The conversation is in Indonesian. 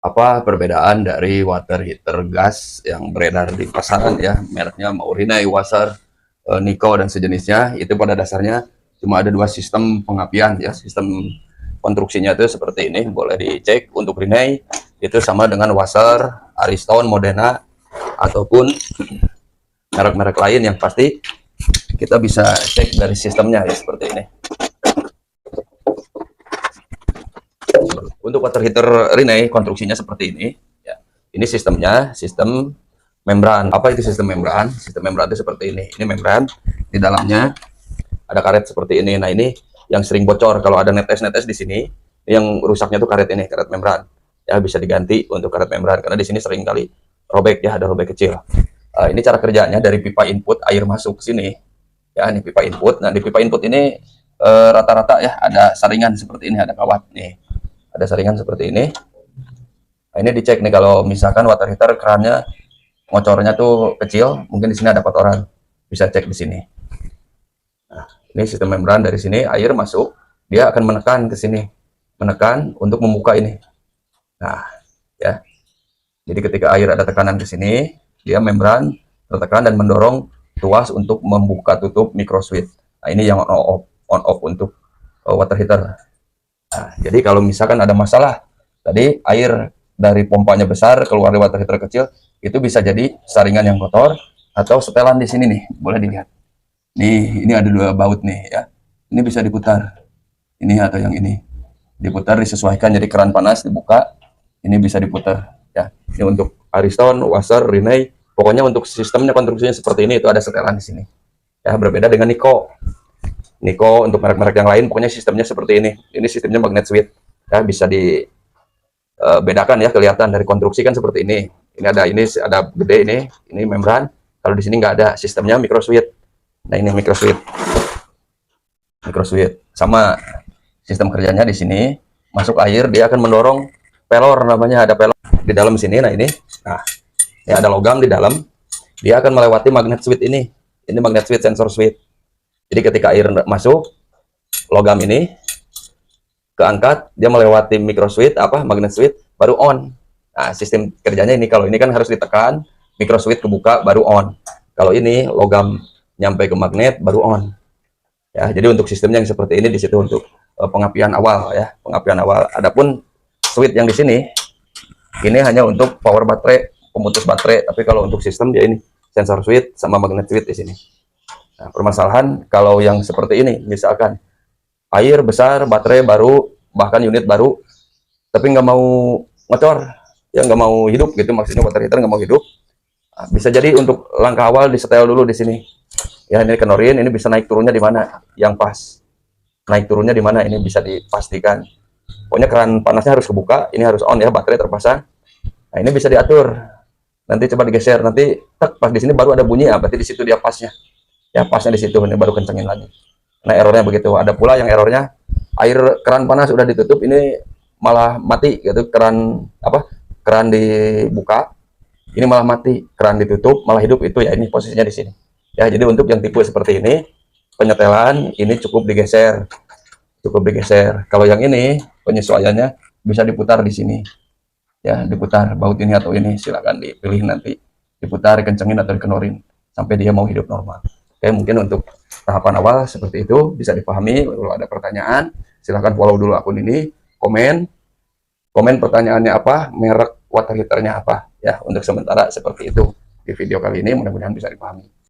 Apa perbedaan dari water heater gas yang beredar di pasaran ya, mereknya mau Rinnai, Wasser, Nico dan sejenisnya. Itu pada dasarnya cuma ada dua sistem pengapian ya. Sistem konstruksinya itu seperti ini, boleh dicek. Untuk Rinnai itu sama dengan Wasser, Ariston, Modena, ataupun merek-merek lain yang pasti kita bisa cek dari sistemnya ya, seperti ini. Untuk water heater Rinnai konstruksinya seperti ini ya. Ini sistemnya, sistem membran. Apa itu sistem membran? Sistem membran itu seperti ini. Ini membran, di dalamnya ada karet seperti ini. Nah, ini yang sering bocor. Kalau ada netes-netes di sini, yang rusaknya tuh karet ini, karet membran. Ya, bisa diganti untuk karet membran karena di sini sering kali robek ya, ada robek kecil. Ini cara kerjanya dari pipa input air masuk ke sini. Ya, ini pipa input. Nah, di pipa input ini rata-rata ya ada saringan seperti ini, ada kawat nih. Ada saringan seperti ini. Nah, ini dicek nih kalau misalkan water heater kerannya ngocornya tuh kecil, mungkin di sini ada kotoran. Bisa cek di sini. Nah, ini sistem membran, dari sini air masuk, dia akan menekan ke sini. Menekan untuk membuka ini. Nah, ya. Jadi ketika air ada tekanan ke sini, dia membran tertekan dan mendorong tuas untuk membuka tutup micro switch. Nah, ini yang on off untuk water heater. Nah, jadi kalau misalkan ada masalah, tadi air dari pompanya besar keluar dari water heater kecil, itu bisa jadi saringan yang kotor atau setelan di sini nih, boleh dilihat. Nih, ini ada dua baut nih ya. Ini bisa diputar. Ini atau yang ini. Diputar, disesuaikan, jadi keran panas dibuka, ini bisa diputar ya. Ini untuk Ariston, Wasser, Rinnai. Pokoknya untuk sistemnya konstruksinya seperti ini, itu ada setelan di sini. Ya, berbeda dengan Nico. Nico untuk merek-merek yang lain pokoknya sistemnya seperti ini. Ini sistemnya magnet switch. Ya, bisa dibedakan ya, kelihatan dari konstruksi kan seperti ini. Ini ada gede ini membran. Kalau di sini nggak ada, sistemnya micro switch. Nah, ini micro switch. Micro switch sama sistem kerjanya di sini, masuk air dia akan mendorong pelor, namanya ada pelor di dalam sini. Nah, ini ada logam di dalam, dia akan melewati magnet switch ini magnet switch, sensor switch. Jadi ketika air masuk, logam ini keangkat, dia melewati micro switch magnet switch, baru on. Nah, sistem kerjanya ini, kalau ini kan harus ditekan, micro switch kebuka baru on. Kalau ini logam nyampe ke magnet baru on. Ya, jadi untuk sistemnya yang seperti ini di situ untuk pengapian awal ya, pengapian awal. Adapun switch yang di sini ini hanya untuk power baterai, pemutus baterai, tapi kalau untuk sistem dia ini sensor switch sama magnet switch di sini. Nah, permasalahan kalau yang seperti ini, misalkan air besar, baterai baru, bahkan unit baru, tapi nggak mau ngecor, ya nggak mau hidup gitu, maksudnya water heater nggak mau hidup. Nah, bisa jadi untuk langkah awal disetel dulu di sini. Ya, ini kenorin, ini bisa naik turunnya di mana yang pas. Naik turunnya di mana ini bisa dipastikan. Pokoknya keran panasnya harus kebuka, ini harus on ya, baterai terpasang. Nah, ini bisa diatur. Nanti coba digeser, nanti tek, pas di sini baru ada bunyi, berarti di situ dia pasnya. Ya, pasnya di situ, ini baru kencengin lagi. Nah, errornya begitu. Ada pula yang errornya air keran panas sudah ditutup, ini malah mati gitu, keran dibuka, ini malah mati, keran ditutup malah hidup, itu ya ini posisinya di sini. Ya, jadi untuk yang tipe seperti ini, penyetelan ini cukup digeser. Kalau yang ini penyesuaiannya bisa diputar di sini. Ya, diputar baut ini atau ini, silakan dipilih nanti. Diputar, kencengin atau dikenorin sampai dia mau hidup normal. Oke, mungkin untuk tahapan awal seperti itu bisa dipahami. Kalau ada pertanyaan, silahkan follow dulu akun ini, komen pertanyaannya apa, merek water heaternya apa. Ya, untuk sementara seperti itu di video kali ini, mudah-mudahan bisa dipahami.